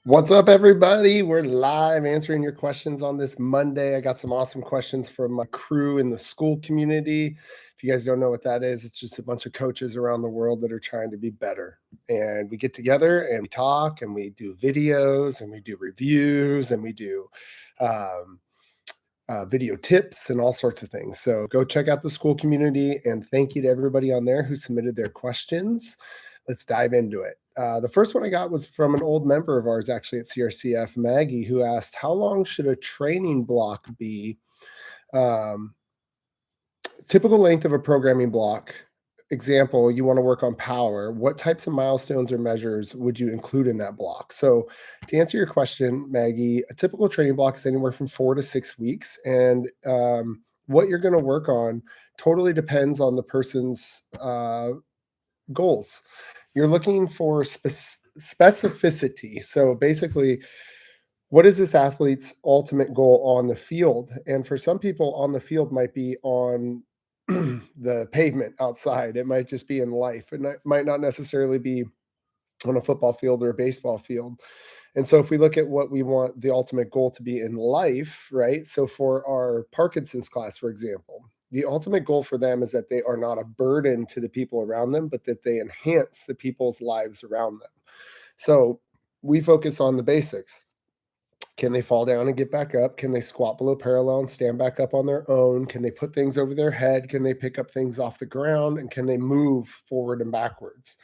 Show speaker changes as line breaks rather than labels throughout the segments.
What's up, everybody? We're live answering your questions on this Monday. I got some awesome questions from my crew in the school community. If you guys don't know what that is, it's just a bunch of coaches around the world that are trying to be better. And we get together and we talk and we do videos and we do reviews and we do video tips and all sorts of things. So go check out the school community, and thank you to everybody on there who submitted their questions. Let's dive into it. The first one I got was from an old member of ours, actually at CRCF, Maggie, who asked, how long should a training block be? Typical length of a programming block. Example, you want to work on power. What types of milestones or measures would you include in that block? So to answer your question, Maggie, a typical training block is anywhere from 4 to 6 weeks. And what you're going to work on totally depends on the person's goals. You're looking for specificity. So basically, what is this athlete's ultimate goal on the field? And for some people, on the field might be on the pavement outside. It might just be in life. It might not necessarily be on a football field or a baseball field. And so if we look at what we want the ultimate goal to be in life, right? So for our Parkinson's class, for example, the ultimate goal for them is that they are not a burden to the people around them, but that they enhance the people's lives around them. So we focus on the basics. Can they fall down and get back up? Can they squat below parallel and stand back up on their own? Can they put things over their head? Can they pick up things off the ground? And can they move forward and backwards?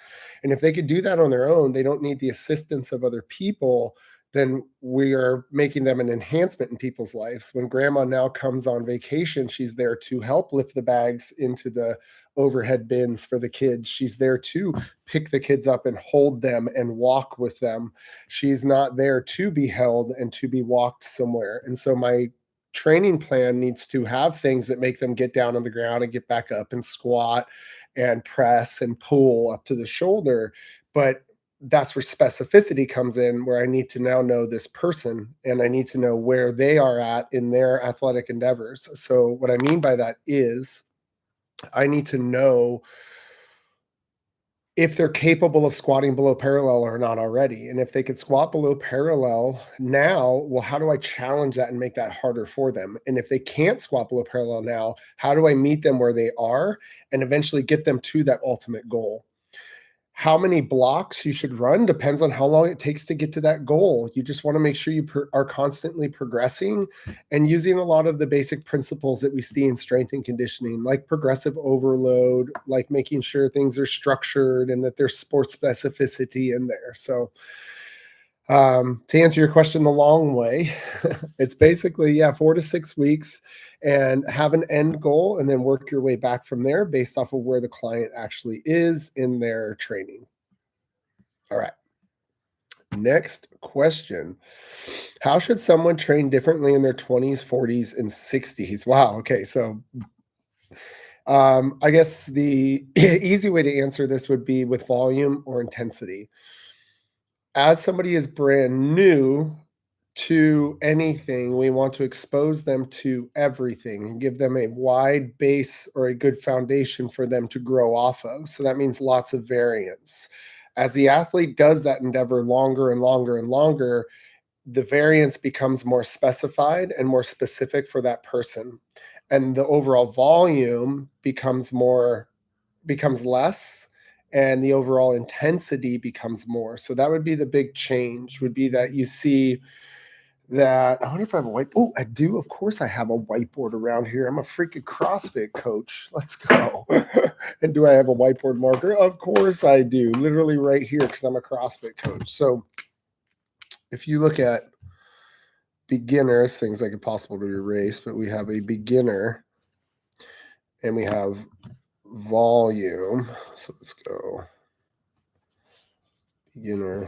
And if they could do that on their own, they don't need the assistance of other people, then we are making them an enhancement in people's lives. When grandma now comes on vacation, she's there to help lift the bags into the overhead bins for the kids. She's there to pick the kids up and hold them and walk with them. She's not there to be held and to be walked somewhere. And so my training plan needs to have things that make them get down on the ground and get back up and squat and press and pull up to the shoulder. But that's where specificity comes in, where I need to now know this person and I need to know where they are at in their athletic endeavors. So what I mean by that is I need to know if they're capable of squatting below parallel or not already. And if they could squat below parallel now, well, how do I challenge that and make that harder for them? And if they can't squat below parallel now, how do I meet them where they are and eventually get them to that ultimate goal? How many blocks you should run depends on how long it takes to get to that goal. You just want to make sure you are constantly progressing and using a lot of the basic principles that we see in strength and conditioning, like progressive overload, like making sure things are structured and that there's sports specificity in there. So to answer your question the long way, it's basically, 4 to 6 weeks and have an end goal and then work your way back from there based off of where the client actually is in their training. All right. Next question. How should someone train differently in their 20s, 40s, and 60s? Wow. Okay. So I guess the easy way to answer this would be with volume or intensity. As somebody is brand new to anything, we want to expose them to everything and give them a wide base or a good foundation for them to grow off of. So that means lots of variance. As the athlete does that endeavor longer and longer and longer, the variance becomes more specified and more specific for that person. And the overall volume becomes less, and the overall intensity becomes more. So that would be the big change, would be that you see that. I wonder if I have a white. Oh, I do. Of course I have a whiteboard around here. I'm a freaking CrossFit coach. Let's go. And do I have a whiteboard marker? Of course I do. Literally right here, because I'm a CrossFit coach. So if you look at beginners, things like impossible to erase, but we have a beginner and we have volume. So let's go beginner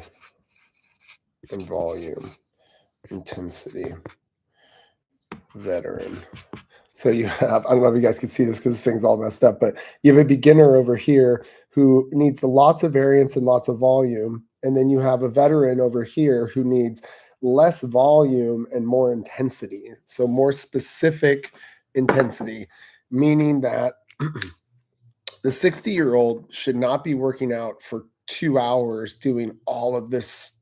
and volume, intensity, veteran. So you have, I don't know if you guys can see this because this thing's all messed up, but you have a beginner over here who needs lots of variance and lots of volume. And then you have a veteran over here who needs less volume and more intensity. So more specific intensity, meaning that the 60-year-old should not be working out for 2 hours doing all of this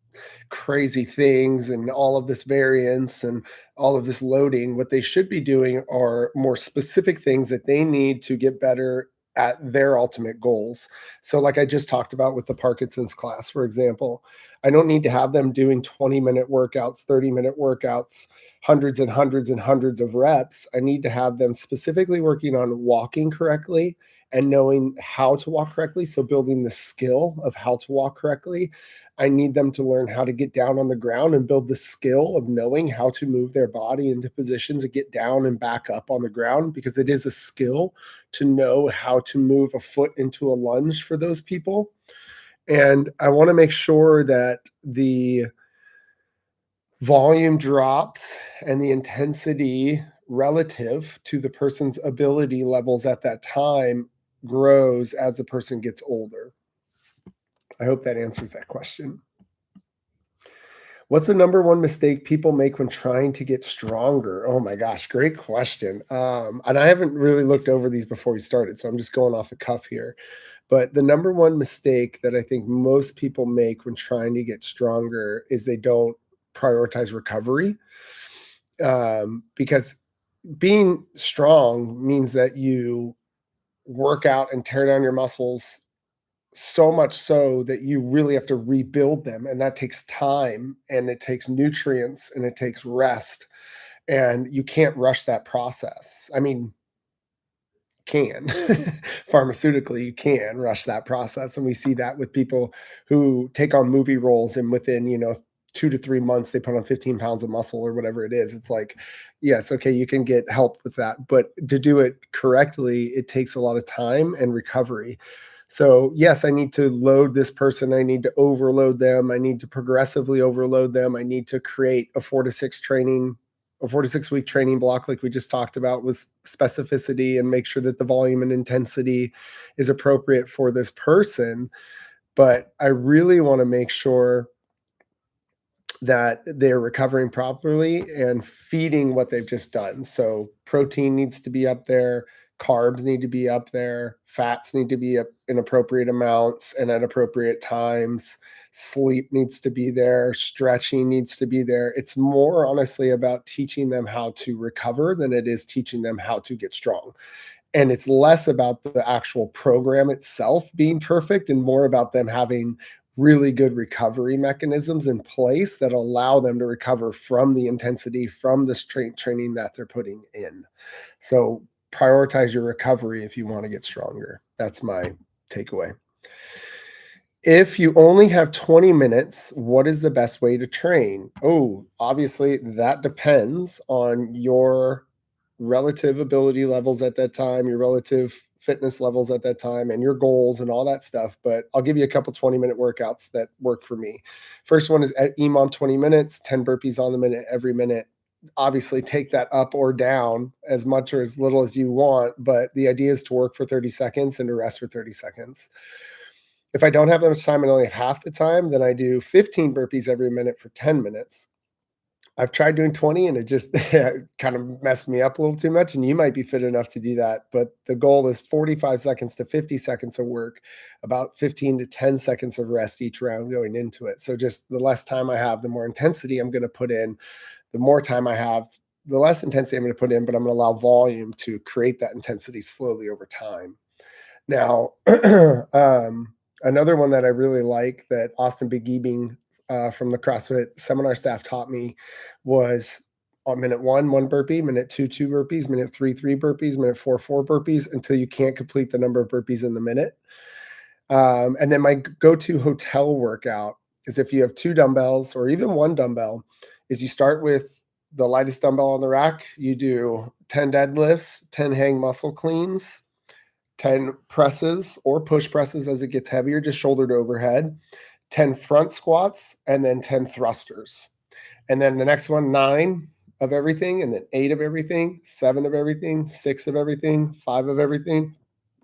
crazy things and all of this variance and all of this loading. What they should be doing are more specific things that they need to get better at their ultimate goals. So, like I just talked about with the Parkinson's class, for example, I don't need to have them doing 20-minute workouts, 30-minute workouts, hundreds and hundreds and hundreds of reps. I need to have them specifically working on walking correctly and knowing how to walk correctly. So, building the skill of how to walk correctly. I need them to learn how to get down on the ground and build the skill of knowing how to move their body into positions to get down and back up on the ground, because it is a skill to know how to move a foot into a lunge for those people. And I want to make sure that the volume drops and the intensity relative to the person's ability levels at that time grows as the person gets older. I hope that answers that question. What's the number one mistake people make when trying to get stronger? Oh my gosh, great question. And I haven't really looked over these before we started, so I'm just going off the cuff here. But the number one mistake that I think most people make when trying to get stronger is they don't prioritize recovery. Because being strong means that you work out and tear down your muscles so much so that you really have to rebuild them, and that takes time and it takes nutrients and it takes rest, and you can't rush that process. I mean, can pharmaceutically, you can rush that process, and we see that with people who take on movie roles, and within 2 to 3 months they put on 15 pounds of muscle or whatever it is. It's like, yes, okay, you can get help with that, but to do it correctly, it takes a lot of time and recovery. So yes, I need to load this person, I need to overload them, I need to progressively overload them, I need to create a 4 to 6 week training block, like we just talked about, with specificity, and make sure that the volume and intensity is appropriate for this person. But I really want to make sure that they're recovering properly and feeding what they've just done. So protein needs to be up there, carbs need to be up there, fats need to be up in appropriate amounts and at appropriate times. Sleep needs to be there, stretching needs to be there. It's more honestly about teaching them how to recover than it is teaching them how to get strong. And it's less about the actual program itself being perfect and more about them having really good recovery mechanisms in place that allow them to recover from the intensity, from the strength training that they're putting in. So prioritize your recovery if you want to get stronger. That's my takeaway. If you only have 20 minutes, what is the best way to train? Oh, obviously that depends on your relative ability levels at that time, your relative fitness levels at that time, and your goals and all that stuff. But I'll give you a couple 20-minute workouts that work for me. First one is at EMOM 20 minutes, 10 burpees on the minute every minute. Obviously, take that up or down as much or as little as you want, but the idea is to work for 30 seconds and to rest for 30 seconds. If I don't have that much time and only have half the time, then I do 15 burpees every minute for 10 minutes. I've tried doing 20 and it just kind of messed me up a little too much. And you might be fit enough to do that. But the goal is 45 seconds to 50 seconds of work, about 15 to 10 seconds of rest each round going into it. So just the less time I have, the more intensity I'm going to put in. The more time I have, the less intensity I'm going to put in, but I'm going to allow volume to create that intensity slowly over time. Now, another one that I really like that Austin Big Ebing from the CrossFit seminar staff taught me was on minute one burpee, minute two burpees, minute three burpees, minute four burpees until you can't complete the number of burpees in the minute. And then my go-to hotel workout is, if you have two dumbbells or even one dumbbell, is you start with the lightest dumbbell on the rack. You do 10 deadlifts, 10 hang muscle cleans, 10 presses or push presses as it gets heavier, just shoulder to overhead, 10 front squats, and then 10 thrusters. And then the next one, 9 of everything, and then 8 of everything, 7 of everything, 6 of everything, 5 of everything.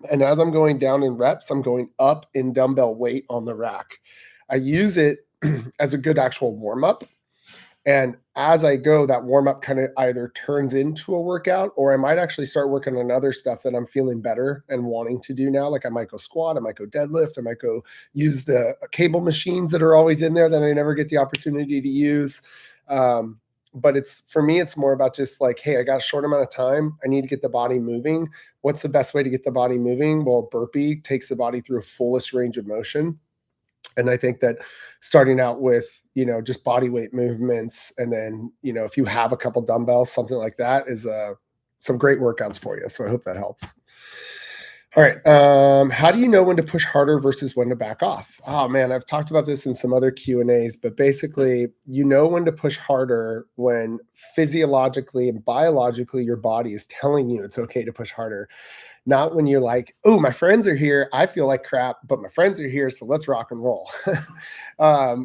And as I'm going down in reps, I'm going up in dumbbell weight on the rack. I use it as a good actual warm up. And as I go, that warm up kind of either turns into a workout, or I might actually start working on other stuff that I'm feeling better and wanting to do now. Like I might go squat, I might go deadlift, I might go use the cable machines that are always in there that I never get the opportunity to use. But it's, for me, it's more about just like, hey, I got a short amount of time. I need to get the body moving. What's the best way to get the body moving? Well, burpee takes the body through a fullest range of motion. And I think that starting out with, just body weight movements, and then, if you have a couple dumbbells, something like that is some great workouts for you. So I hope that helps. All right. How do you know when to push harder versus when to back off? Oh man, I've talked about this in some other Q&As, but basically, when to push harder when physiologically and biologically your body is telling you it's okay to push harder. Not when you're like, oh, my friends are here. I feel like crap, but my friends are here. So let's rock and roll.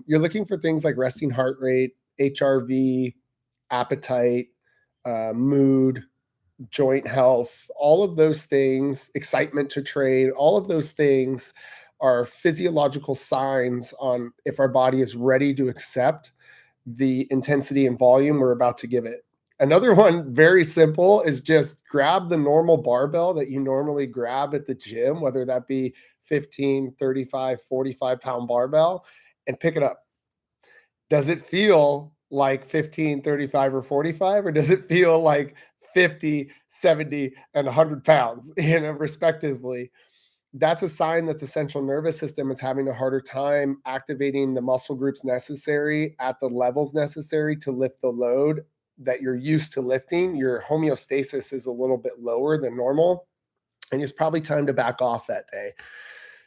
You're looking for things like resting heart rate, HRV, appetite, mood, joint health, all of those things, excitement to trade, all of those things are physiological signs on if our body is ready to accept the intensity and volume we're about to give it. Another one, very simple, is just grab the normal barbell that you normally grab at the gym, whether that be 15, 35, 45-pound barbell, and pick it up. Does it feel like 15, 35, or 45, or does it feel like 50, 70, and 100 pounds, respectively? That's a sign that the central nervous system is having a harder time activating the muscle groups necessary at the levels necessary to lift the load that you're used to lifting. Your homeostasis is a little bit lower than normal, and it's probably time to back off that day.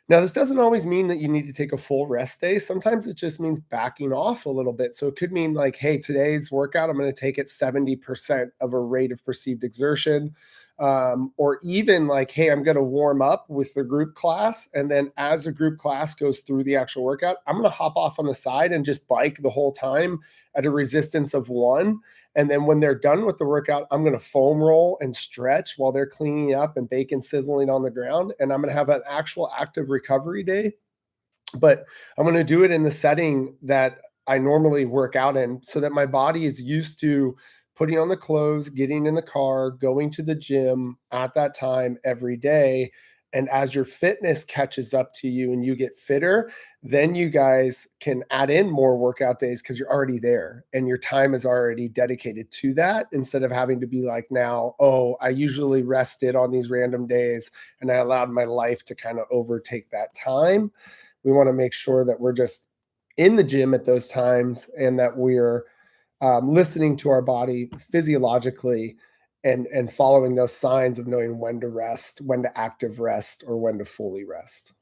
Now, this doesn't always mean that you need to take a full rest day. Sometimes it just means backing off a little bit. So it could mean like, hey, today's workout, I'm going to take it 70% of a rate of perceived exertion. Or even like, hey, I'm going to warm up with the group class. And then as the group class goes through the actual workout, I'm going to hop off on the side and just bike the whole time at a resistance of 1. And then when they're done with the workout, I'm going to foam roll and stretch while they're cleaning up and bacon sizzling on the ground. And I'm going to have an actual active recovery day. But I'm going to do it in the setting that I normally work out in so that my body is used to putting on the clothes, getting in the car, going to the gym at that time every day. And as your fitness catches up to you and you get fitter, then you guys can add in more workout days because you're already there and your time is already dedicated to that, instead of having to be like, now, oh, I usually rested on these random days and I allowed my life to kind of overtake that time. We want to make sure that we're just in the gym at those times and that we're listening to our body physiologically and following those signs of knowing when to rest, when to active rest, or when to fully rest.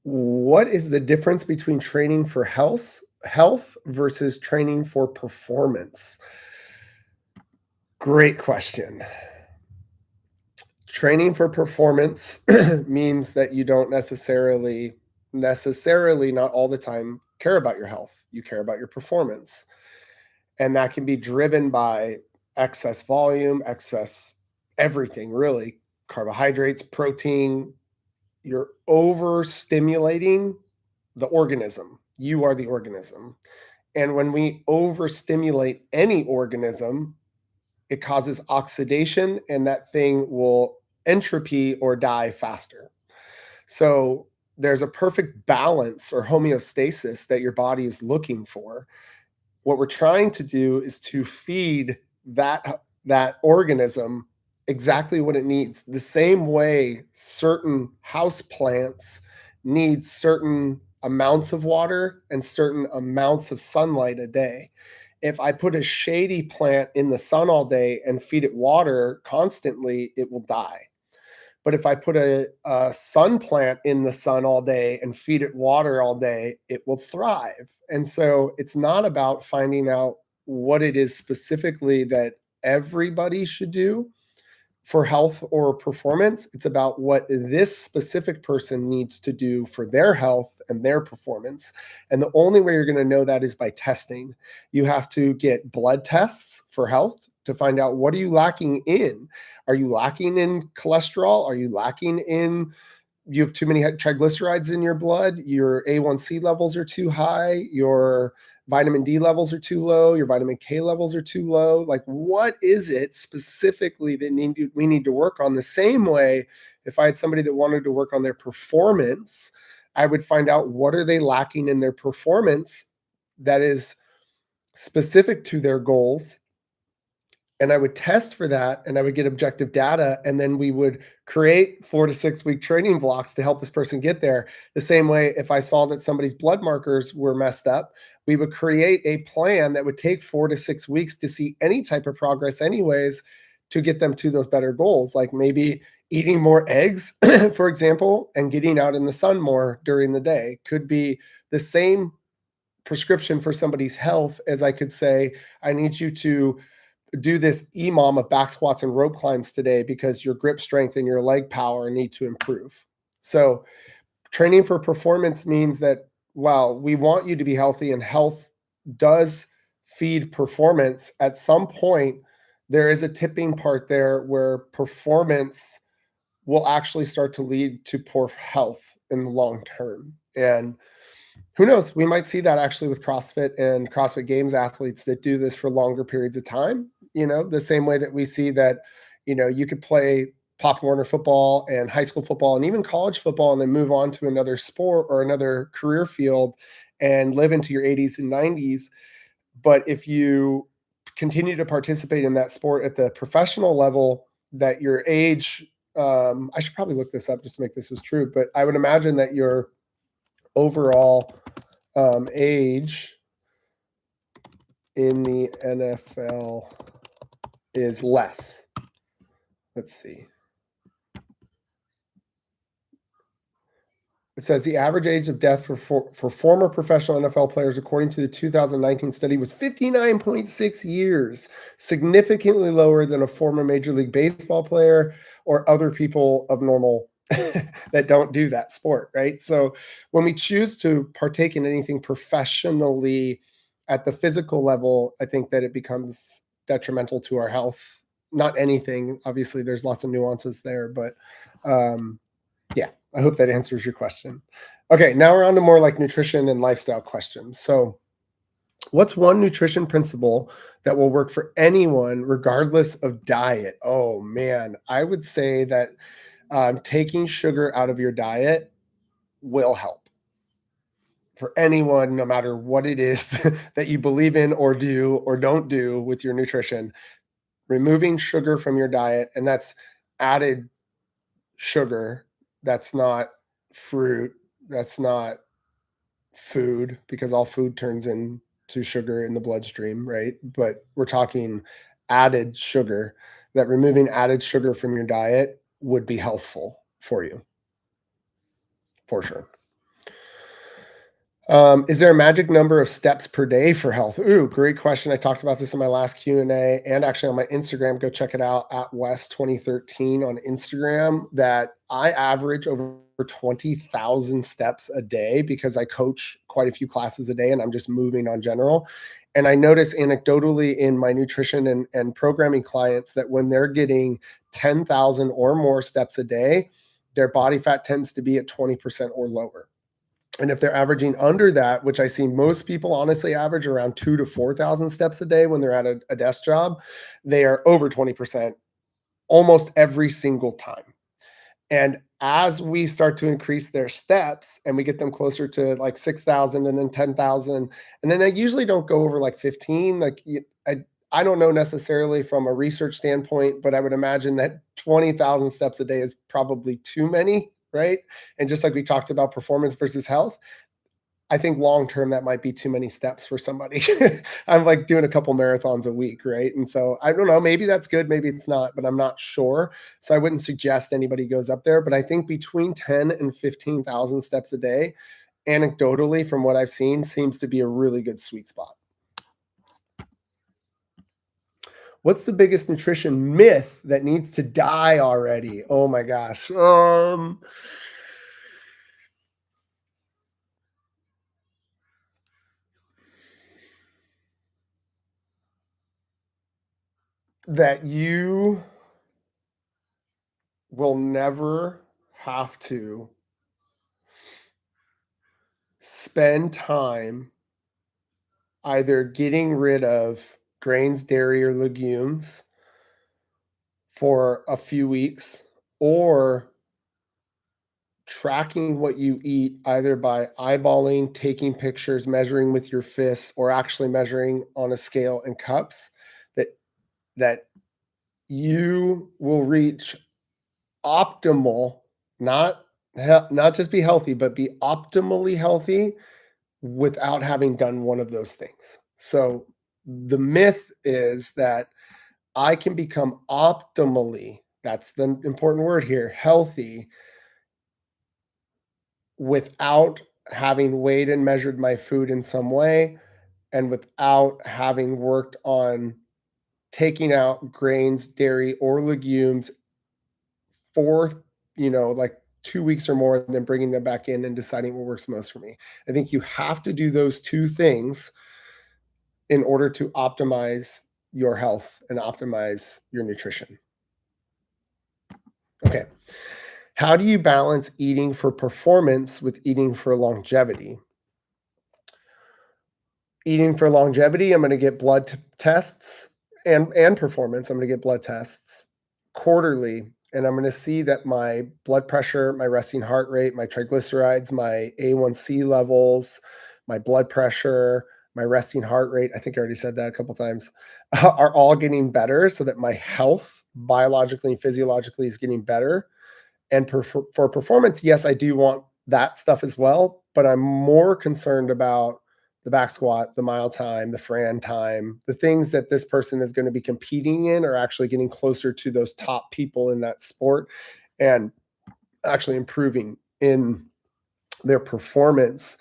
What is the difference between training for health versus training for performance? Great question. Training for performance means that you don't necessarily, not all the time, care about your health. You care about your performance. And that can be driven by excess volume, excess everything, really. Carbohydrates, protein. You're overstimulating the organism. You are the organism. And when we overstimulate any organism, it causes oxidation, and that thing will entropy or die faster. So there's a perfect balance or homeostasis that your body is looking for. What we're trying to do is to feed that organism exactly what it needs. The same way certain house plants need certain amounts of water and certain amounts of sunlight a day. If I put a shady plant in the sun all day and feed it water constantly, it will die. But if I put a sun plant in the sun all day and feed it water all day, it will thrive. And so it's not about finding out what it is specifically that everybody should do for health or performance. It's about what this specific person needs to do for their health and their performance. And the only way you're going to know that is by testing. You have to get blood tests for health to find out, what are you lacking in? Are you lacking in cholesterol? Are you lacking in you have too many triglycerides in your blood, your A1C levels are too high, your vitamin D levels are too low, your vitamin K levels are too low. Like, what is it specifically that we need to work on? The same way, if I had somebody that wanted to work on their performance, I would find out what are they lacking in their performance that is specific to their goals, and I would test for that, and I would get objective data, and then we would create 4 to 6 week training blocks to help this person get there. The same way, if I saw that somebody's blood markers were messed up, we would create a plan that would take 4 to 6 weeks to see any type of progress anyways, to get them to those better goals, like maybe eating more eggs, for example, and getting out in the sun more during the day. Could be the same prescription for somebody's health as I could say, I need you to do this EMOM of back squats and rope climbs today because your grip strength and your leg power need to improve. So training for performance means that while we want you to be healthy, and health does feed performance, at some point there is a tipping part there where performance will actually start to lead to poor health in the long term. And who knows? We might see that actually with CrossFit and CrossFit Games athletes that do this for longer periods of time. The same way that we see that, you could play Pop Warner football and high school football and even college football and then move on to another sport or another career field and live into your 80s and 90s. But if you continue to participate in that sport at the professional level, that your age, I should probably look this up just to make this as true, but I would imagine that your overall age in the NFL is less. Let's see. It says the average age of death for former professional NFL players, according to the 2019 study, was 59.6 years, significantly lower than a former Major League Baseball player or other people of normal that don't do that sport, right? So when we choose to partake in anything professionally at the physical level, I think that it becomes detrimental to our health. Not anything, obviously, there's lots of nuances there, but yeah, I hope that answers your question. Okay, now we're on to more like nutrition and lifestyle questions. So, what's one nutrition principle that will work for anyone regardless of diet? Oh man, I would say that taking sugar out of your diet will help for anyone, no matter what it is that you believe in or do or don't do with your nutrition. Removing sugar from your diet, and that's added sugar, that's not fruit, that's not food, because all food turns into sugar in the bloodstream, right? But we're talking added sugar, that removing added sugar from your diet would be healthful for you, for sure. Is there a magic number of steps per day for health? Ooh, great question. I talked about this in my last Q&A and actually on my Instagram. Go check it out at West 2013 on Instagram. That I average over 20,000 steps a day because I coach quite a few classes a day and I'm just moving on general. And I notice anecdotally in my nutrition and programming clients that when they're getting 10,000 or more steps a day, their body fat tends to be at 20% or lower. And if they're averaging under that, which I see most people honestly average around 2 to 4,000 steps a day when they're at a desk job, they are over 20% almost every single time. And as we start to increase their steps and we get them closer to like 6,000 and then 10,000, and then I usually don't go over like 15. I don't know necessarily from a research standpoint, but I would imagine that 20,000 steps a day is probably too many, right? And just like we talked about performance versus health, I think long term that might be too many steps for somebody. I'm like doing a couple marathons a week, right? And so I don't know, maybe that's good, maybe it's not, but I'm not sure. So I wouldn't suggest anybody goes up there, but I think between 10 and 15,000 steps a day, anecdotally from what I've seen, seems to be a really good sweet spot. What's the biggest nutrition myth that needs to die already? Oh my gosh. That you will never have to spend time either getting rid of grains, dairy, or legumes for a few weeks, or tracking what you eat either by eyeballing, taking pictures, measuring with your fists, or actually measuring on a scale and cups, that that you will reach optimal, not not just be healthy, but be optimally healthy without having done one of those things. So the myth is that I can become optimally, that's the important word here, healthy without having weighed and measured my food in some way and without having worked on taking out grains, dairy, or legumes for, like 2 weeks or more, and then bringing them back in and deciding what works most for me. I think you have to do those two things in order to optimize your health and optimize your nutrition. Okay. How do you balance eating for performance with eating for longevity? Eating for longevity, I'm going to get tests, and performance. I'm going to get blood tests quarterly, and I'm going to see that my blood pressure, my resting heart rate, my triglycerides, my A1C levels, my blood pressure, my resting heart rate, I think I already said that a couple times, are all getting better, so that my health biologically and physiologically is getting better. And for performance, yes, I do want that stuff as well, but I'm more concerned about the back squat, the mile time, the Fran time, the things that this person is going to be competing in, or actually getting closer to those top people in that sport and actually improving in their performance,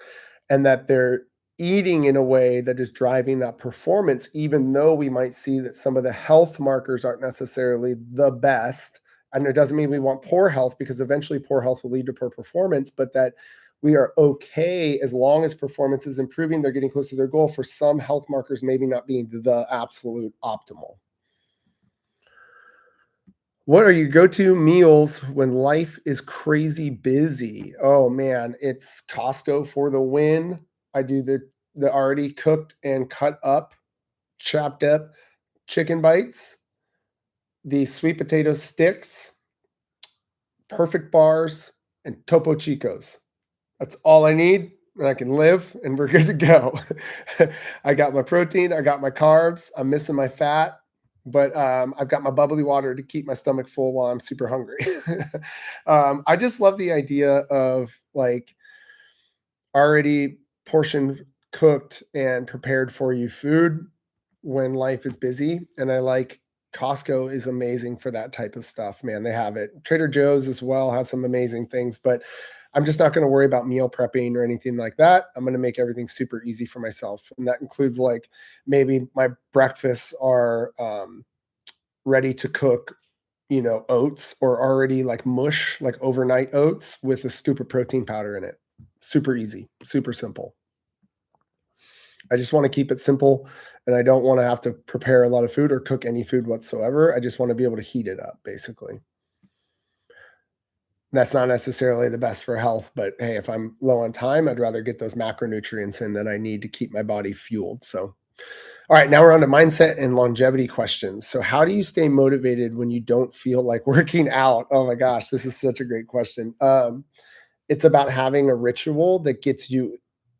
and that they're eating in a way that is driving that performance, even though we might see that some of the health markers aren't necessarily the best. And it doesn't mean we want poor health, because eventually poor health will lead to poor performance, but that we are okay as long as performance is improving, they're getting close to their goal, for some health markers maybe not being the absolute optimal. What are your go-to meals when life is crazy busy? Oh man, it's Costco for the win. I do the already cooked and cut up, chopped up chicken bites, the sweet potato sticks, perfect bars, and Topo Chicos. That's all I need, and I can live, and we're good to go. I got my protein, I got my carbs, I'm missing my fat, but I've got my bubbly water to keep my stomach full while I'm super hungry. I just love the idea of like already portioned, cooked, and prepared for you food when life is busy. And I like Costco is amazing for that type of stuff, man. They have it. Trader Joe's as well has some amazing things, but I'm just not going to worry about meal prepping or anything like that. I'm going to make everything super easy for myself. And that includes like maybe my breakfasts are ready to cook, oats, or already like mush, like overnight oats with a scoop of protein powder in it. Super easy, super simple. I just want to keep it simple, and I don't want to have to prepare a lot of food or cook any food whatsoever. I just want to be able to heat it up, basically. That's not necessarily the best for health, but hey, if I'm low on time, I'd rather get those macronutrients in that I need to keep my body fueled. So, all right, now we're on to mindset and longevity questions. So, how do you stay motivated when you don't feel like working out? Oh my gosh, this is such a great question. It's about having a ritual that gets you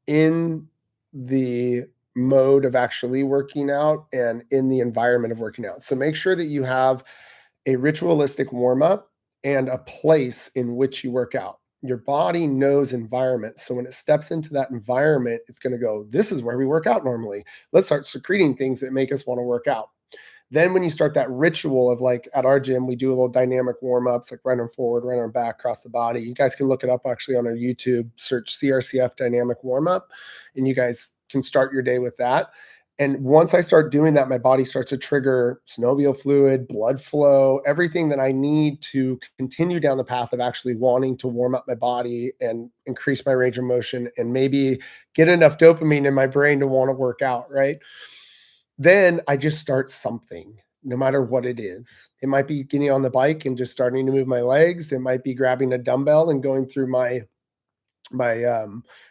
in the mode of actually working out and in the environment of working out. So make sure that you have a ritualistic warm up and a place in which you work out. Your body knows environment. So when it steps into that environment, it's going to go, this is where we work out normally. Let's start secreting things that make us want to work out. Then when you start that ritual of like at our gym, we do a little dynamic warm-ups, like right arm forward, right arm back, across the body. You guys can look it up actually on our YouTube, search CRCF dynamic warm-up, and you guys can start your day with that. And once I start doing that, my body starts to trigger synovial fluid, blood flow, everything that I need to continue down the path of actually wanting to warm up my body and increase my range of motion and maybe get enough dopamine in my brain to want to work out, right? Then I just start something, no matter what it is. It might be getting on the bike and just starting to move my legs. It might be grabbing a dumbbell and going through my my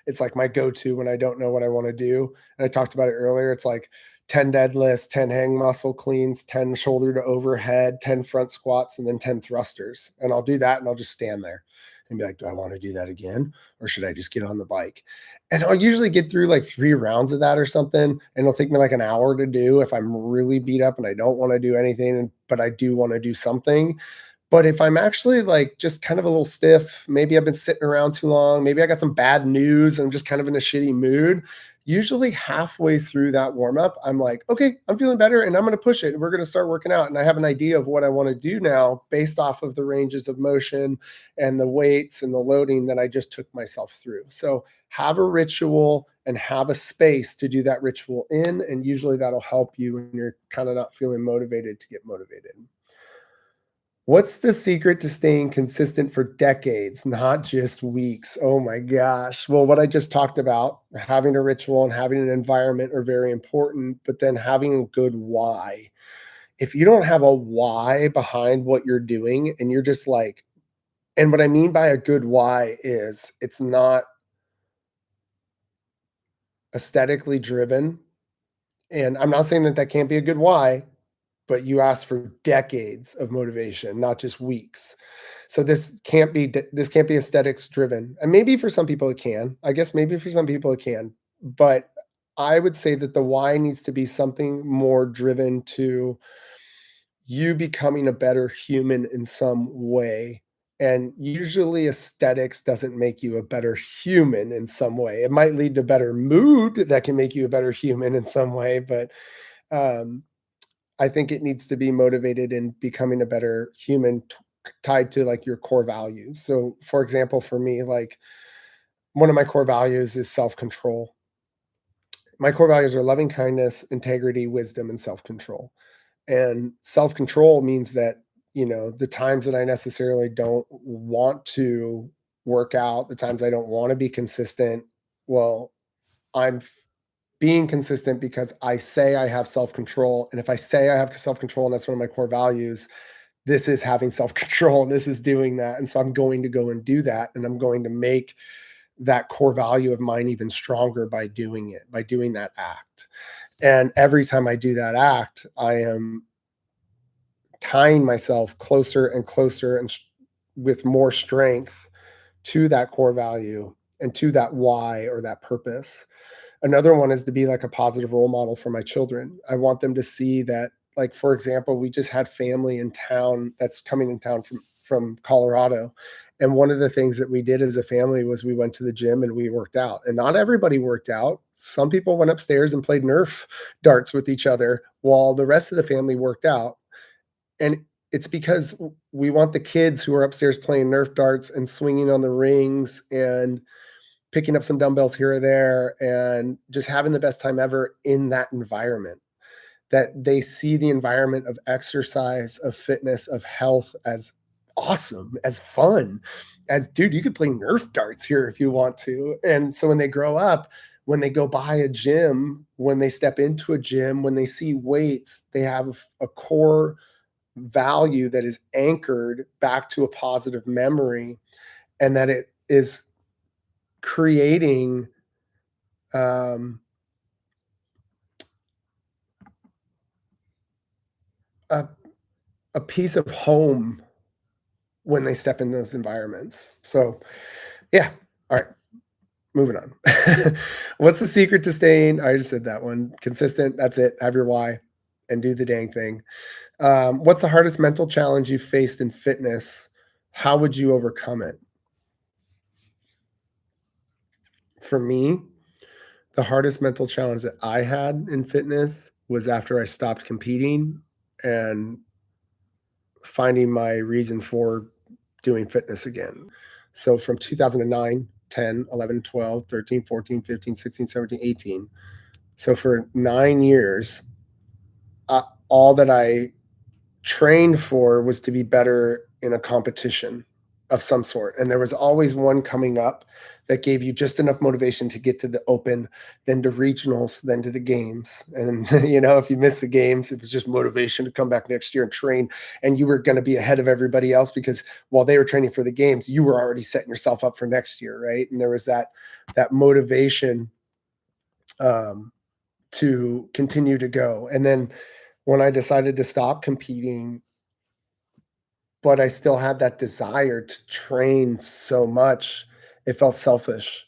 it's like my go-to when I don't know what I want to do. And I talked about it earlier. It's like 10 deadlifts, 10 hang muscle cleans, 10 shoulder to overhead, 10 front squats, and then 10 thrusters. And I'll do that and I'll just stand there and be like, do I want to do that again? Or should I just get on the bike? And I'll usually get through like 3 rounds of that or something. And it'll take me like an hour to do if I'm really beat up and I don't want to do anything, but I do want to do something. But if I'm actually like just kind of a little stiff, maybe I've been sitting around too long, maybe I got some bad news and I'm just kind of in a shitty mood. Usually halfway through that warm up, I'm like, okay, I'm feeling better and I'm going to push it. We're going to start working out. And I have an idea of what I want to do now based off of the ranges of motion and the weights and the loading that I just took myself through. So have a ritual and have a space to do that ritual in. And usually that'll help you when you're kind of not feeling motivated to get motivated. What's the secret to staying consistent for decades, not just weeks? Oh my gosh. Well, what I just talked about, having a ritual and having an environment are very important, but then having a good why. If you don't have a why behind what you're doing and you're just like, and what I mean by a good why is it's not aesthetically driven. And I'm not saying that that can't be a good why, but you ask for decades of motivation, not just weeks. So this can't be aesthetics driven. And maybe for some people it can. I guess maybe for some people it can. But I would say that the why needs to be something more driven to you becoming a better human in some way. And usually aesthetics doesn't make you a better human in some way. It might lead to better mood that can make you a better human in some way, but um I think it needs to be motivated in becoming a better human tied to like your core values. So, for example, for me, like one of my core values is self control. My core values are loving kindness, integrity, wisdom, and self control. And self control means that, the times that I necessarily don't want to work out, the times I don't want to be consistent, well, I'm being consistent because I say I have self control. And if I say I have self control and that's one of my core values, this is having self control and this is doing that. And so I'm going to go and do that. And I'm going to make that core value of mine even stronger by doing it, by doing that act. And every time I do that act, I am tying myself closer and closer and with more strength to that core value and to that why or that purpose. Another one is to be like a positive role model for my children. I want them to see that, like, for example, we just had family in town that's coming in town from Colorado. And one of the things that we did as a family was we went to the gym and we worked out. And not everybody worked out. Some people went upstairs and played Nerf darts with each other while the rest of the family worked out. And it's because we want the kids who are upstairs playing Nerf darts and swinging on the rings and picking up some dumbbells here or there and just having the best time ever in that environment, that they see the environment of exercise, of fitness, of health as awesome, as fun, as dude, you could play Nerf darts here if you want to. And so when they grow up, when they go by a gym, when they step into a gym, when they see weights, they have a core value that is anchored back to a positive memory and that it is creating um, a, a piece of home when they step in those environments. So, yeah. All right. Moving on. What's the secret to staying? I just said that one. Consistent. That's it. Have your why and do the dang thing. What's the hardest mental challenge you faced in fitness? How would you overcome it? For me, the hardest mental challenge that I had in fitness was after I stopped competing and finding my reason for doing fitness again. So from 2009, 10, 11, 12, 13, 14, 15, 16, 17, 18. So for 9 years, all that I trained for was to be better in a competition. of some sort. And there was always one coming up that gave you just enough motivation to get to the open, then to regionals, then to the games. And, if you miss the games, it was just motivation to come back next year and train. And you were going to be ahead of everybody else because while they were training for the games, you were already setting yourself up for next year. Right. And there was that motivation um, to continue to go. And then when I decided to stop competing, but I still had that desire to train so much, it felt selfish,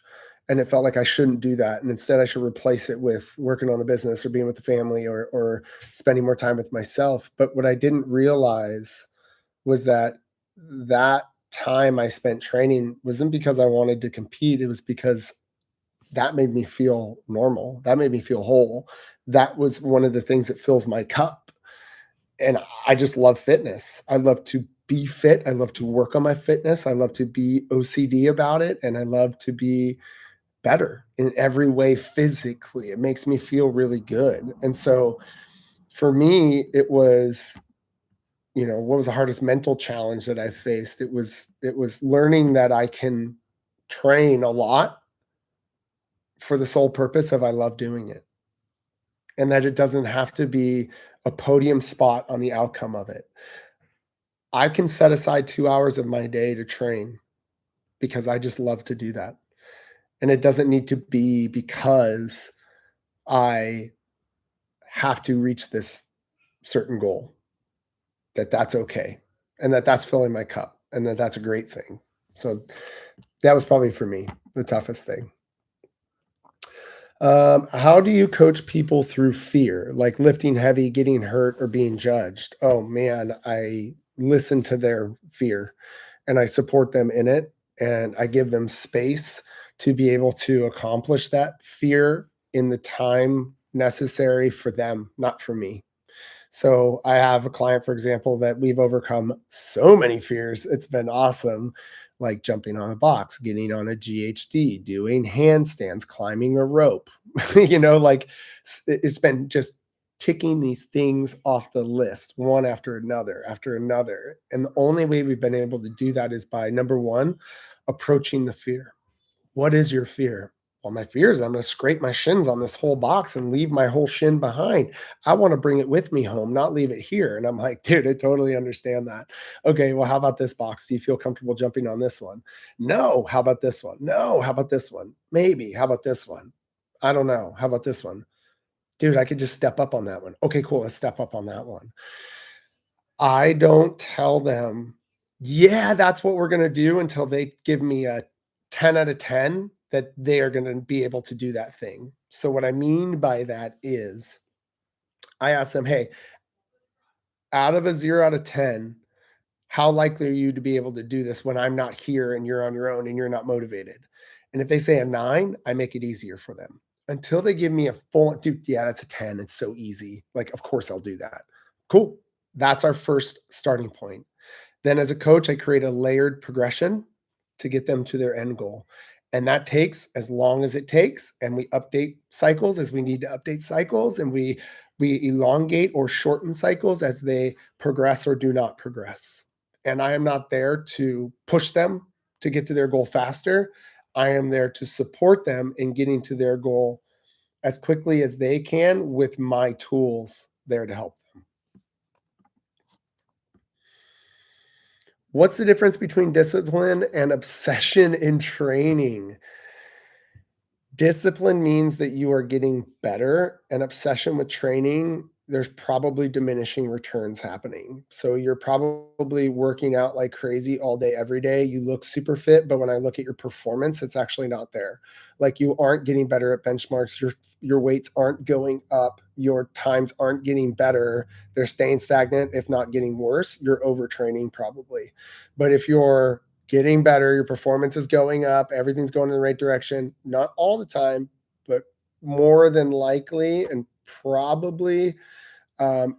and it felt like I shouldn't do that, and instead I should replace it with working on the business or being with the family or spending more time with myself. But what I didn't realize was that time I spent training wasn't because I wanted to compete, it was because that made me feel normal, that made me feel whole. That was one of the things that fills my cup, and I just love fitness. I love to be fit. I love to work on my fitness. I love to be OCD about it. And I love to be better in every way physically. It makes me feel really good. And so for me, it was, what was the hardest mental challenge that I faced? It was learning that I can train a lot for the sole purpose of I love doing it. And that it doesn't have to be a podium spot on the outcome of it. I can set aside 2 hours of my day to train because I just love to do that, and it doesn't need to be because I have to reach this certain goal, that's okay, and that's filling my cup, and that's a great thing. So, that was probably for me, the toughest thing. How do you coach people through fear, like lifting heavy, getting hurt, or being judged? Oh, man, I listen to their fear. And I support them in it, and I give them space to be able to accomplish that fear in the time necessary for them, not for me. So I have a client, for example, that we've overcome so many fears. It's been awesome, like jumping on a box, getting on a GHD, doing handstands, climbing a rope. Like it's been just ticking these things off the list one after another after another. And the only way we've been able to do that is by number one, approaching the fear. What is your fear? Well, my fear is I'm going to scrape my shins on this whole box and leave my whole shin behind. I want to bring it with me home, not leave it here. And I'm like, dude, I totally understand that. Okay, well, how about this box? Do you feel comfortable jumping on this one? No. How about this one? No. How about this one? Maybe. How about this one? I don't know. How about this one? Dude, I could just step up on that one. Okay, cool. Let's step up on that one. I don't tell them, yeah, that's what we're going to do until they give me a 10 out of 10 that they are going to be able to do that thing. So, what I mean by that is I ask them, hey, out of a 0 out of 10, how likely are you to be able to do this when I'm not here and you're on your own and you're not motivated? And if they say a 9, I make it easier for them until they give me a full, dude, yeah, that's a 10. It's so easy. Like, of course I'll do that. Cool. That's our first starting point. Then as a coach, I create a layered progression to get them to their end goal. And that takes as long as it takes. And we update cycles as we need to update cycles. And we elongate or shorten cycles as they progress or do not progress. And I am not there to push them to get to their goal faster. I am there to support them in getting to their goal as quickly as they can with my tools there to help them. What's the difference between discipline and obsession in training? Discipline means that you are getting better, and obsession with training, there's probably diminishing returns happening. So you're probably working out like crazy all day, every day. You look super fit, but when I look at your performance, it's actually not there. Like you aren't getting better at benchmarks. Your weights aren't going up. Your times aren't getting better. They're staying stagnant, if not getting worse. You're overtraining probably. But if you're getting better, your performance is going up, everything's going in the right direction, not all the time, but more than likely and probably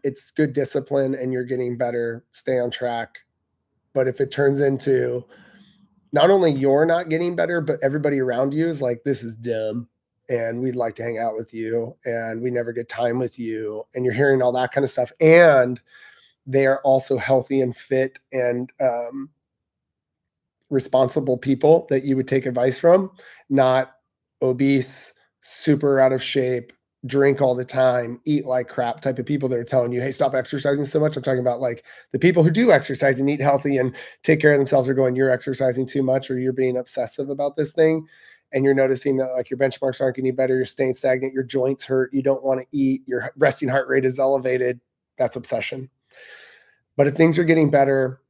it's good discipline and you're getting better, stay on track. But if it turns into not only you're not getting better, but everybody around you is like, this is dumb. And we'd like to hang out with you and we never get time with you. And you're hearing all that kind of stuff. And they are also healthy and fit and responsible people that you would take advice from, not obese, super out of shape, drink all the time, eat like crap type of people that are telling you, hey, stop exercising so much. I'm talking about like the people who do exercise and eat healthy and take care of themselves are going, you're exercising too much or you're being obsessive about this thing. And you're noticing that like your benchmarks aren't getting better, you're staying stagnant, your joints hurt, you don't want to eat, your resting heart rate is elevated. That's obsession. But if things are getting better,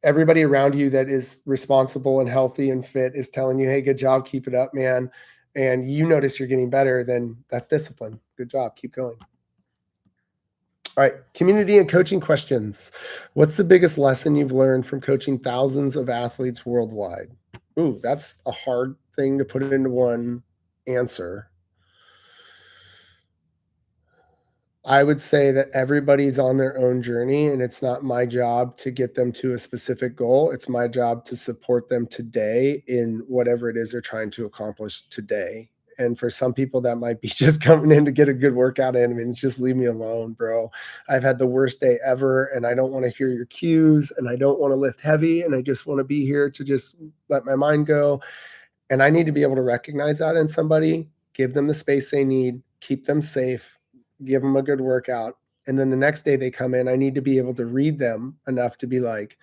everybody around you that is responsible and healthy and fit is telling you, hey, good job, keep it up, man. And you notice you're getting better, then that's discipline. Good job, keep going. All right, community and coaching questions. What's the biggest lesson you've learned from coaching thousands of athletes worldwide? Ooh, that's a hard thing to put into one answer. I would say that everybody's on their own journey, and it's not my job to get them to a specific goal. It's my job to support them today in whatever it is they're trying to accomplish today. And for some people, that might be just coming in to get a good workout in. I mean, just leave me alone, bro. I've had the worst day ever, and I don't want to hear your cues, and I don't want to lift heavy, and I just want to be here to just let my mind go. And I need to be able to recognize that in somebody, give them the space they need, keep them safe, give them a good workout. And then the next day they come in, I need to be able to read them enough to be like,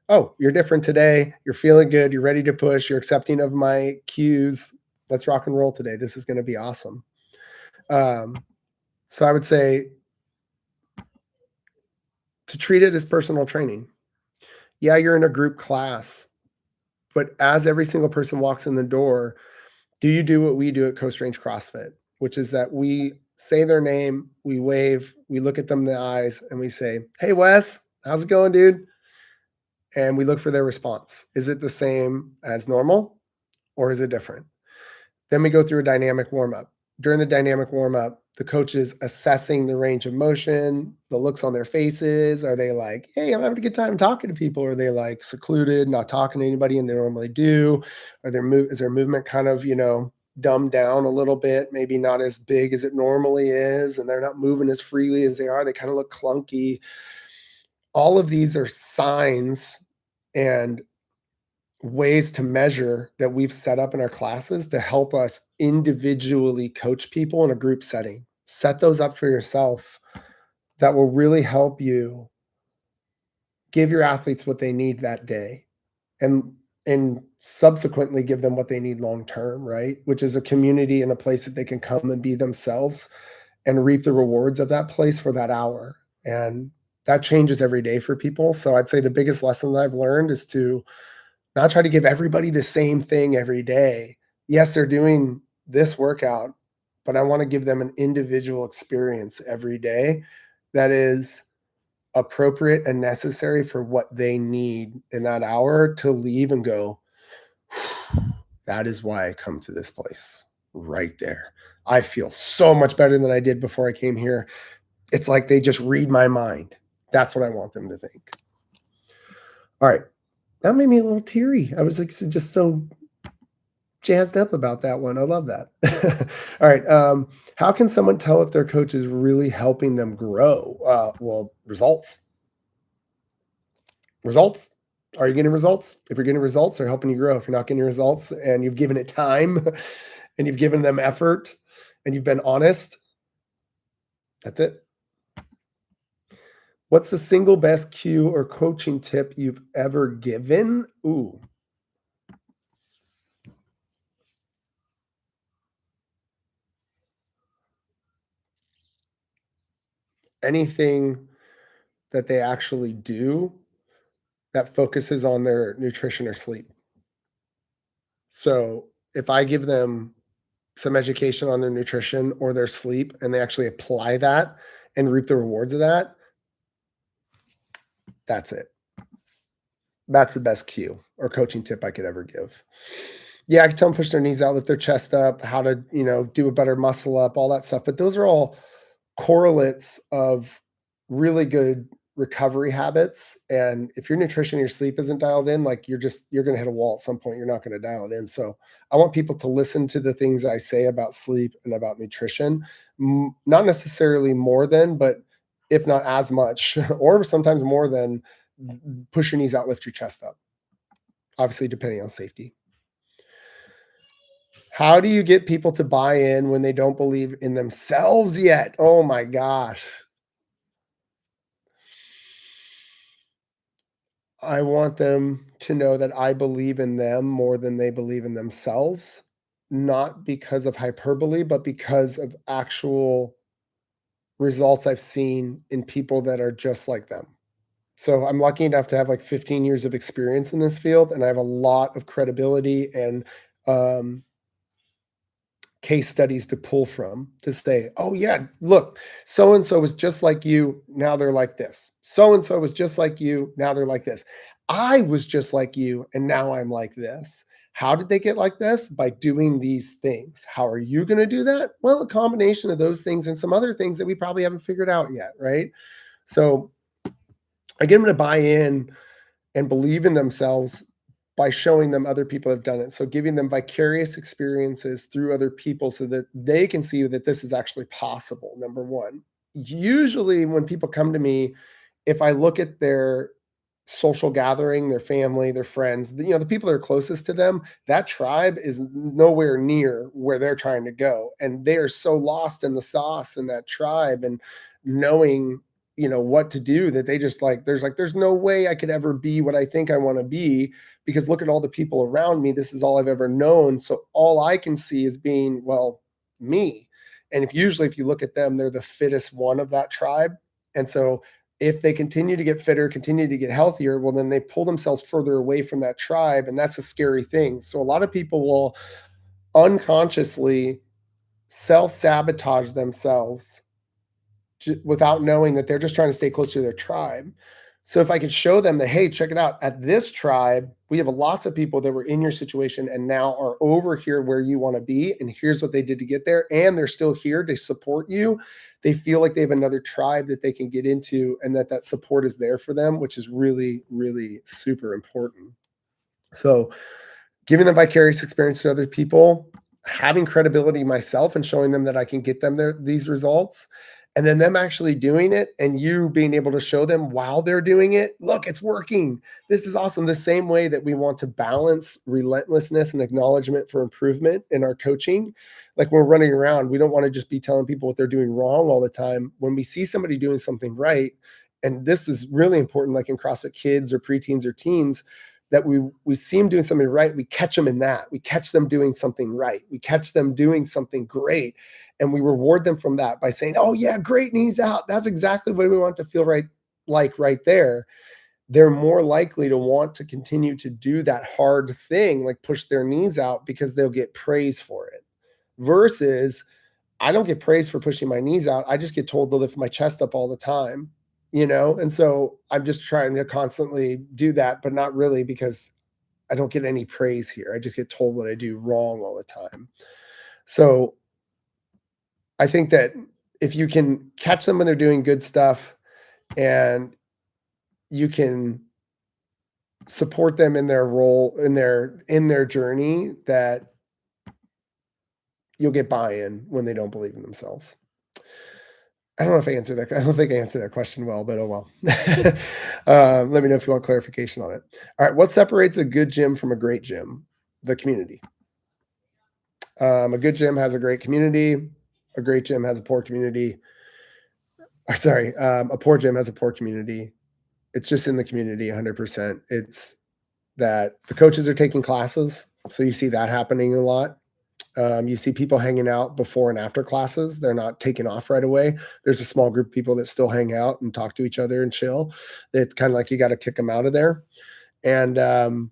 oh, you're different today. You're feeling good. You're ready to push. You're accepting of my cues. Let's rock and roll today. This is going to be awesome. So I would say to treat it as personal training. Yeah, you're in a group class, but as every single person walks in the door, do you do what we do at Coast Range CrossFit, which is that we say their name, we wave, we look at them in the eyes, and we say, hey, Wes, how's it going, dude? And we look for their response. Is it the same as normal or is it different? Then we go through a dynamic warm up. During the dynamic warm up, the coach is assessing the range of motion, the looks on their faces. Are they like, hey, I'm having a good time talking to people? Are they like secluded, not talking to anybody and they normally do? Is their movement kind of, dumbed down a little bit, maybe not as big as it normally is, and they're not moving as freely as they are? They kind of look clunky. All of these are signs and ways to measure that we've set up in our classes to help us individually coach people in a group setting. Set those up for yourself. That will really help you give your athletes what they need that day and subsequently give them what they need long term, right? Which is a community and a place that they can come and be themselves and reap the rewards of that place for that hour. And that changes every day for people. So I'd say the biggest lesson that I've learned is to not try to give everybody the same thing every day. Yes, they're doing this workout, but I want to give them an individual experience every day that is appropriate and necessary for what they need in that hour to leave and go, that is why I come to this place right there. I feel so much better than I did before I came here. It's like they just read my mind. That's what I want them to think. All right. That made me a little teary. I was like just so jazzed up about that one. I love that. All right. How can someone tell if their coach is really helping them grow? Well, results. Results. Are you getting results? If you're getting results, they're helping you grow. If you're not getting results and you've given it time and you've given them effort and you've been honest, that's it. What's the single best cue or coaching tip you've ever given? Ooh. Anything that they actually do that focuses on their nutrition or sleep. So if I give them some education on their nutrition or their sleep and they actually apply that and reap the rewards of that, that's it. That's the best cue or coaching tip I could ever give. Yeah, I can tell them push their knees out, lift their chest up, how to, do a better muscle up, all that stuff. But those are all correlates of really good recovery habits. And if your nutrition, your sleep isn't dialed in, like you're going to hit a wall at some point. You're not going to dial it in. So I want people to listen to the things I say about sleep and about nutrition, not necessarily more than, but if not as much, or sometimes more than push your knees out, lift your chest up. obviously depending on safety. How do you get people to buy in when they don't believe in themselves yet? Oh my gosh. I want them to know that I believe in them more than they believe in themselves, not because of hyperbole, but because of actual results I've seen in people that are just like them. So I'm lucky enough to have like 15 years of experience in this field, and I have a lot of credibility and um, case studies to pull from to say, oh, yeah, look, so and so was just like you. Now they're like this. So and so was just like you. Now they're like this. I was just like you, and now I'm like this. How did they get like this? By doing these things. How are you going to do that? Well, a combination of those things and some other things that we probably haven't figured out yet, right? So I get them to buy in and believe in themselves by showing them other people have done it. So giving them vicarious experiences through other people so that they can see that this is actually possible. Number one. Usually when people come to me, if I look at their social gathering, their family, their friends, the people that are closest to them, that tribe is nowhere near where they're trying to go. And they are so lost in the sauce in that tribe and knowing, what to do that they just there's no way I could ever be what I think I want to be because look at all the people around me. This is all I've ever known. So all I can see is being, well, me. And if you look at them, they're the fittest one of that tribe. And so if they continue to get fitter, continue to get healthier, well, then they pull themselves further away from that tribe. And that's a scary thing. So a lot of people will unconsciously self sabotage themselves without knowing that they're just trying to stay close to their tribe. So if I could show them that, hey, check it out. At this tribe, we have lots of people that were in your situation and now are over here where you want to be. And here's what they did to get there. And they're still here to support you. They feel like they have another tribe that they can get into and that support is there for them, which is really, really super important. So giving them vicarious experience to other people, having credibility myself and showing them that I can get them these results, and then them actually doing it and you being able to show them while they're doing it, look, it's working. This is awesome. The same way that we want to balance relentlessness and acknowledgement for improvement in our coaching. Like when we're running around, we don't want to just be telling people what they're doing wrong all the time. When we see somebody doing something right, and this is really important, like in CrossFit kids or preteens or teens, that we see them doing something right, we catch them in that. We catch them doing something right. We catch them doing something great, and we reward them from that by saying, "Oh yeah, great knees out. That's exactly what we want to feel right there." They're more likely to want to continue to do that hard thing, like push their knees out, because they'll get praise for it. Versus I don't get praised for pushing my knees out. I just get told to lift my chest up all the time. And so I'm just trying to constantly do that, but not really because I don't get any praise here. I just get told what I do wrong all the time. So I think that if you can catch them when they're doing good stuff and you can support them in their role in their journey, that you'll get buy-in when they don't believe in themselves. I don't know if I answered that. I don't think I answered that question well, but oh well. Let me know if you want clarification on it. All right. What separates a good gym from a great gym? The community. A good gym has a great community. A great gym has a poor community. Or sorry, a poor gym has a poor community. It's just in the community 100%. It's that the coaches are taking classes. So you see that happening a lot. You see people hanging out before and after classes. They're not taking off right away. There's a small group of people that still hang out and talk to each other and chill. It's kind of like you got to kick them out of there. And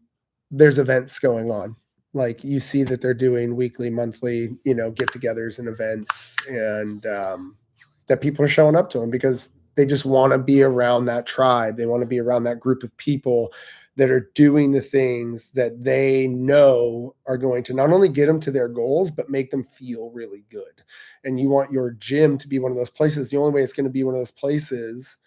there's events going on. Like you see that they're doing weekly, monthly, get-togethers and events, and that people are showing up to them because they just want to be around that tribe. They want to be around that group of people that are doing the things that they know are going to not only get them to their goals, but make them feel really good. And you want your gym to be one of those places. The only way it's going to be one of those places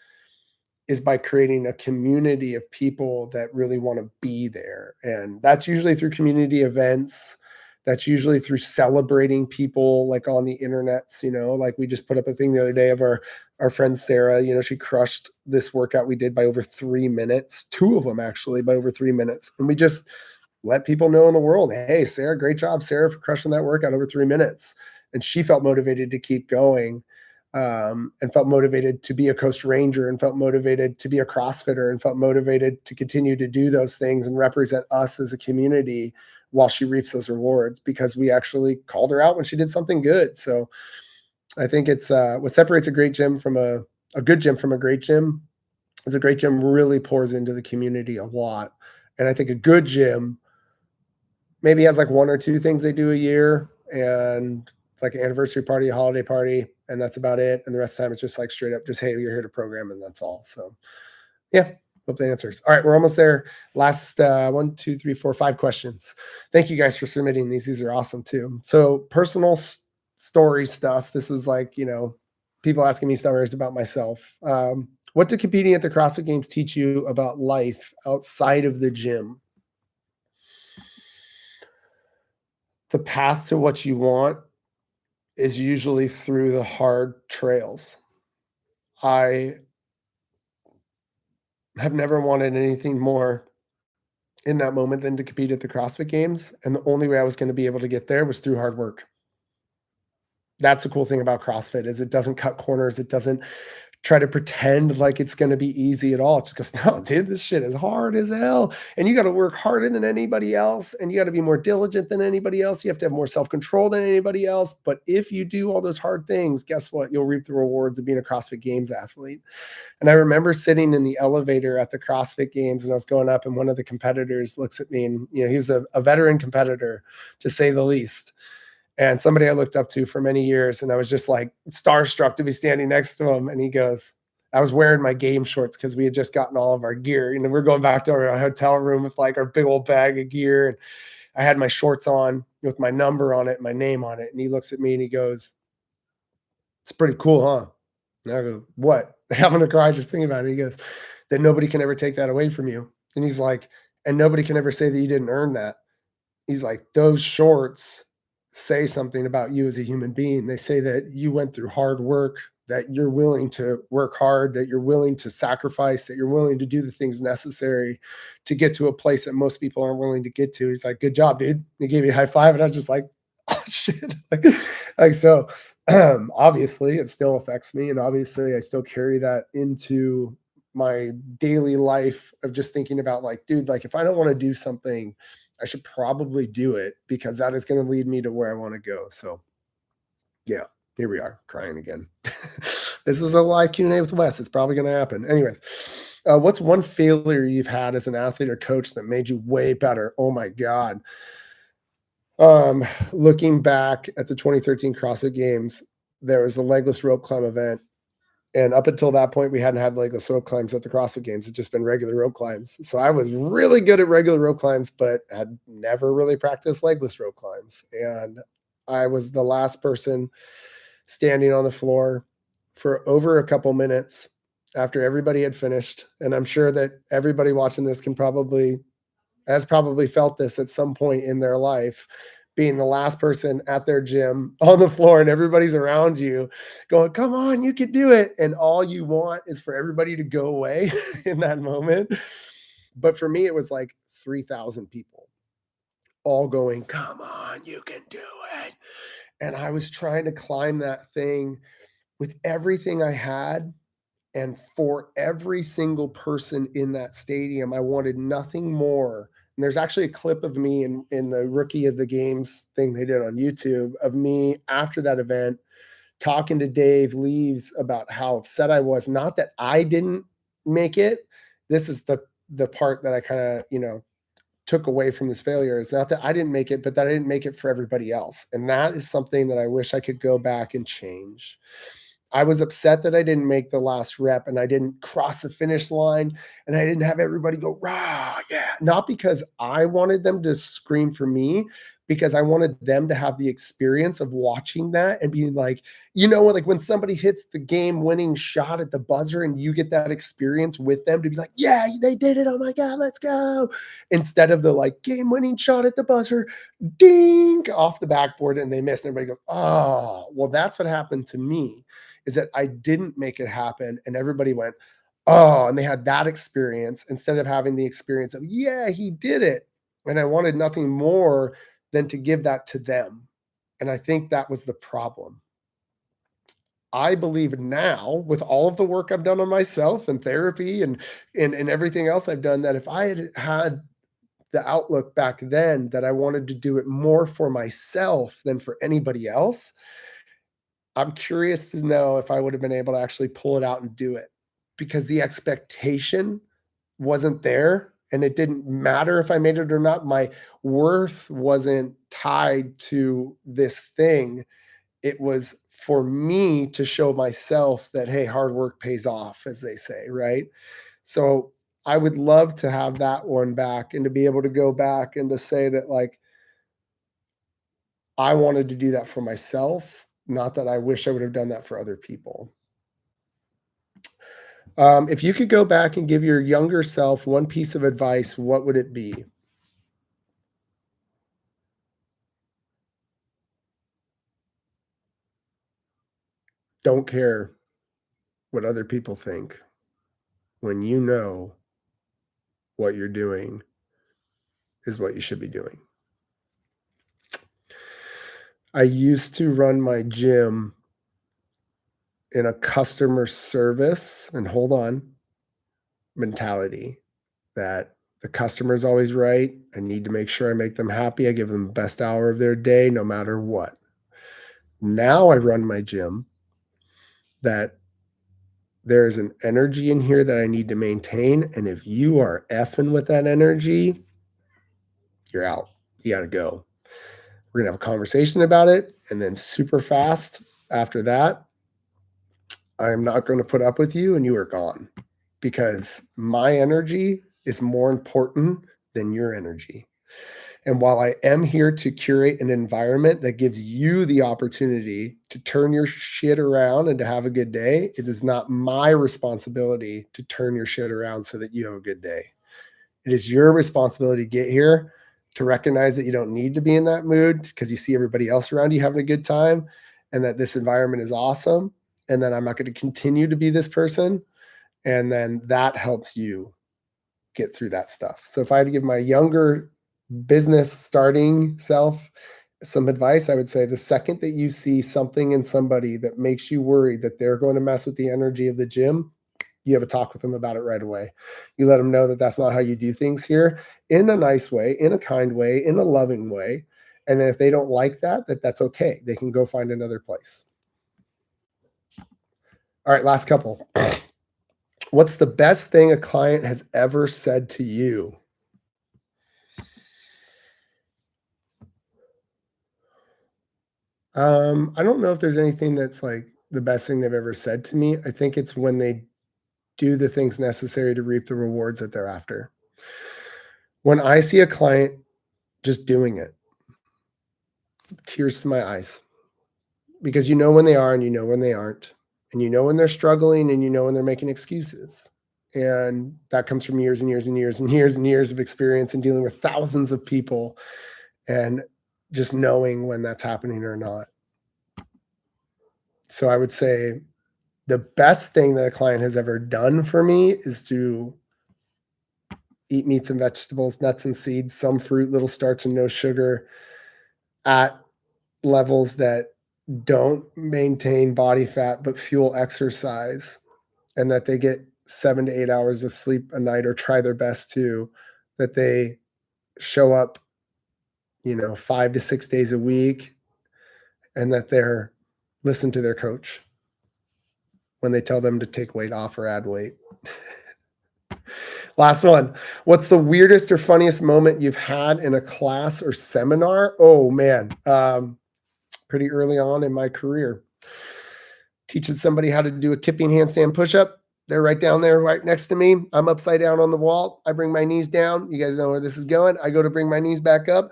is by creating a community of people that really want to be there. And that's usually through community events. That's usually through celebrating people like on the internets, like we just put up a thing the other day of our friend Sarah, she crushed this workout we did by over 3 minutes, two of them actually by over 3 minutes. And we just let people know in the world, hey, Sarah, great job, Sarah, for crushing that workout over 3 minutes. And she felt motivated to keep going, and felt motivated to be a Coast Ranger, and felt motivated to be a CrossFitter, and felt motivated to continue to do those things and represent us as a community while she reaps those rewards, because we actually called her out when she did something good. So I think it's what separates a great gym from a good gym from a great gym is a great gym really pours into the community a lot. And I think a good gym maybe has like one or two things they do a year, and like an anniversary party, a holiday party, and that's about it. And the rest of the time it's just like straight up just, hey, you're here to program, and that's all. So yeah, hope that answers. All right, we're almost there. Last 1, 2, 3, 4, 5 questions. Thank you guys for submitting these. These are awesome too. So personal story stuff. This is like, people asking me stories about myself. What did competing at the CrossFit Games teach you about life outside of the gym? The path to what you want is usually through the hard trails. I have never wanted anything more in that moment than to compete at the CrossFit Games, and the only way I was gonna be able to get there was through hard work. That's the cool thing about CrossFit is it doesn't cut corners, it doesn't try to pretend like it's gonna be easy at all. It just goes, "No, dude, this shit is hard as hell, and you gotta work harder than anybody else, and you gotta be more diligent than anybody else. You have to have more self-control than anybody else, but if you do all those hard things, guess what? You'll reap the rewards of being a CrossFit Games athlete." And I remember sitting in the elevator at the CrossFit Games, and I was going up, and one of the competitors looks at me, and he's a veteran competitor, to say the least, and somebody I looked up to for many years, and I was just like starstruck to be standing next to him. And he goes, I was wearing my game shorts because we had just gotten all of our gear. We're going back to our hotel room with like our big old bag of gear, and I had my shorts on with my number on it, my name on it. And he looks at me and he goes, "It's pretty cool, huh?" And I go, "What?" I'm gonna cry just thinking about it. He goes, "That nobody can ever take that away from you." And he's like, "And nobody can ever say that you didn't earn that." He's like, "Those shorts say something about you as a human being. They say that you went through hard work, that you're willing to work hard, that you're willing to sacrifice, that you're willing to do the things necessary to get to a place that most people aren't willing to get to." He's like, "Good job, dude." He gave me a high five, and I was just like, "Oh shit!" like so. Obviously, it still affects me, and obviously, I still carry that into my daily life of just thinking about like, dude, like if I don't want to do something, I should probably do it because that is going to lead me to where I want to go. So yeah, here we are crying again. This is a live Q&A with Wes. It's probably going to happen. Anyways, what's one failure you've had as an athlete or coach that made you way better? Oh my God. Looking back at the 2013 CrossFit Games, there was a legless rope climb event. And up until that point, we hadn't had legless rope climbs at the CrossFit Games. It's just been regular rope climbs. So I was really good at regular rope climbs, but had never really practiced legless rope climbs. And I was the last person standing on the floor for over a couple minutes after everybody had finished. And I'm sure that everybody watching this has probably felt this at some point in their life, being the last person at their gym on the floor and everybody's around you going, "Come on, you can do it." And all you want is for everybody to go away in that moment. But for me, it was like 3,000 people all going, "Come on, you can do it." And I was trying to climb that thing with everything I had. And for every single person in that stadium, I wanted nothing more. And there's actually a clip of me in the Rookie of the Games thing they did on YouTube of me after that event talking to Dave Leaves about how upset I was. Not that I didn't make it. This is the part that I kind of, took away from this failure, is not that I didn't make it, but that I didn't make it for everybody else. And that is something that I wish I could go back and change. I was upset that I didn't make the last rep and I didn't cross the finish line and I didn't have everybody go, "Rah, yeah." Not because I wanted them to scream for me, because I wanted them to have the experience of watching that and being like, like when somebody hits the game winning shot at the buzzer and you get that experience with them to be like, yeah, they did it. Oh my God, let's go. Instead of the like game winning shot at the buzzer, ding off the backboard and they miss. And everybody goes, oh, well, that's what happened to me is that I didn't make it happen. And everybody went, oh, and they had that experience instead of having the experience of, yeah, he did it. And I wanted nothing more than to give that to them. And I think that was the problem. I believe now, with all of the work I've done on myself and therapy and everything else I've done, that if I had had the outlook back then that I wanted to do it more for myself than for anybody else, I'm curious to know if I would have been able to actually pull it out and do it because the expectation wasn't there and it didn't matter if I made it or not. My worth wasn't tied to this thing. It was for me to show myself that, hey, hard work pays off, as they say, right? So I would love to have that one back and to be able to go back and to say that, like, I wanted to do that for myself, not that I wish I would have done that for other people. If you could go back and give your younger self one piece of advice, what would it be? Don't care what other people think when you know what you're doing is what you should be doing. I used to run my gym in a customer service and hold on mentality that the customer's always right. I need to make sure I make them happy. I give them the best hour of their day, no matter what. Now I run my gym that there's an energy in here that I need to maintain. And if you are effing with that energy, you're out. You got to go. We're going to have a conversation about it. And then super fast after that, I'm not going to put up with you and you are gone because my energy is more important than your energy. And while I am here to curate an environment that gives you the opportunity to turn your shit around and to have a good day, it is not my responsibility to turn your shit around so that you have a good day. It is your responsibility to get here, to recognize that you don't need to be in that mood because you see everybody else around you having a good time and that this environment is awesome. And then I'm not going to continue to be this person. And then that helps you get through that stuff. So if I had to give my younger business starting self some advice, I would say the second that you see something in somebody that makes you worried that they're going to mess with the energy of the gym, you have a talk with them about it right away. You let them know that that's not how you do things here, in a nice way, in a kind way, in a loving way. And then if they don't like that, that's okay. They can go find another place. All right, last couple. What's the best thing a client has ever said to you? I don't know if there's anything that's like the best thing they've ever said to me. I think it's when they do the things necessary to reap the rewards that they're after. When I see a client just doing it, tears to my eyes because you know when they are and you know when they aren't, and you know when they're struggling and you know when they're making excuses. And that comes from years and years and years and years and years of experience and dealing with thousands of people and just knowing when that's happening or not. So I would say the best thing that a client has ever done for me is to eat meats and vegetables, nuts and seeds, some fruit, little starch and no sugar at levels that don't maintain body fat but fuel exercise, and that they get 7 to 8 hours of sleep a night or try their best to, that they show up, 5 to 6 days a week, and that they're listen to their coach when they tell them to take weight off or add weight. Last one. What's the weirdest or funniest moment you've had in a class or seminar? Oh man, pretty early on in my career, teaching somebody how to do a kipping handstand push-up. They're right down there, right next to me. I'm upside down on the wall. I bring my knees down. You guys know where this is going. I go to bring my knees back up.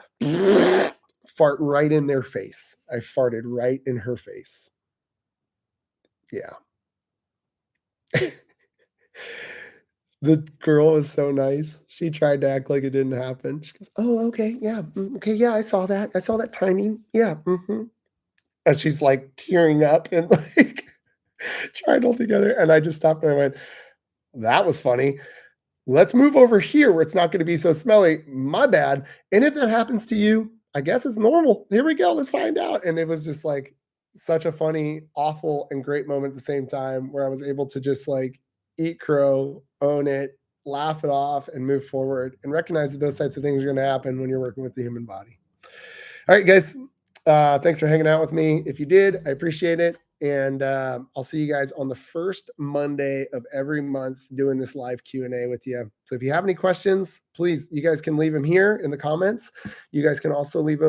fart right in their face. I farted right in her face. Yeah. The girl was so nice. She tried to act like it didn't happen. She goes, "Oh, okay, yeah, okay, yeah, I saw that. I saw that timing. Yeah, mhm." And she's, like, tearing up and, like, trying to hold together, and I just stopped and I went, "That was funny. Let's move over here where it's not gonna be so smelly. My bad. And if that happens to you, I guess it's normal. Here we go. Let's find out." And it was just like such a funny, awful, and great moment at the same time where I was able to just like eat crow, own it, laugh it off, and move forward and recognize that those types of things are going to happen when you're working with the human body. All right, guys. Thanks for hanging out with me. If you did, I appreciate it. And I'll see you guys on the first Monday of every month doing this live Q&A with you. So if you have any questions, please, you guys can leave them here in the comments. You guys can also leave me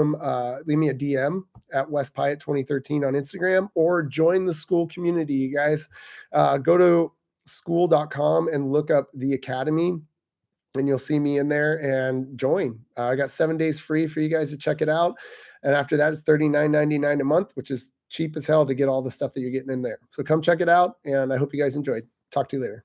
a DM at West Pyatt 2013 on Instagram, or join the school community. You guys go to school.com and look up the Academy, and you'll see me in there and join. I got 7 days free for you guys to check it out. And after that, it's $39.99 a month, which is cheap as hell to get all the stuff that you're getting in there. So come check it out. And I hope you guys enjoyed. Talk to you later.